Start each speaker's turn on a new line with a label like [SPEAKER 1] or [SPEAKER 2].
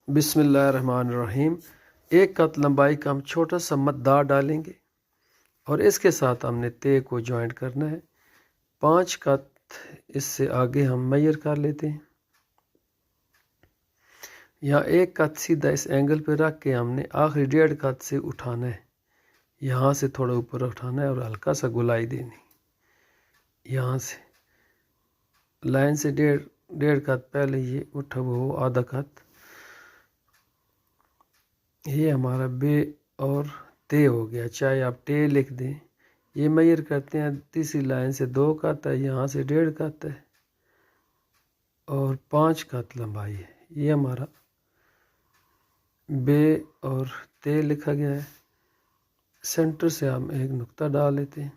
[SPEAKER 1] बिस्मिल्लाहिर्रहमानिर्रहीम। एक कत लंबाई का हम छोटा सा मद्दार डालेंगे और इसके साथ हमने ते को ज्वाइंट करना है। 5 कत इससे आगे हम मेजर कर लेते हैं। यहाँ 1 कत सीधा इस एंगल पे रख के हमने आखिरी 1.5 कत से उठाना है। यहाँ से थोड़ा ऊपर उठाना है और हल्का सा गुलाई देनी। यहाँ से लाइन से 1.5 कत पहले ये उठा वो आधा कत, ये हमारा बे और ते हो गया। चाहे आप टे लिख दें। ये मेजर करते हैं तीसरी लाइन से 2 कत है, यहाँ से 1.5 कत है और 5 कत लंबाई है। ये हमारा बे और ते लिखा गया है। सेंटर से हम एक नुक्ता डाल लेते हैं।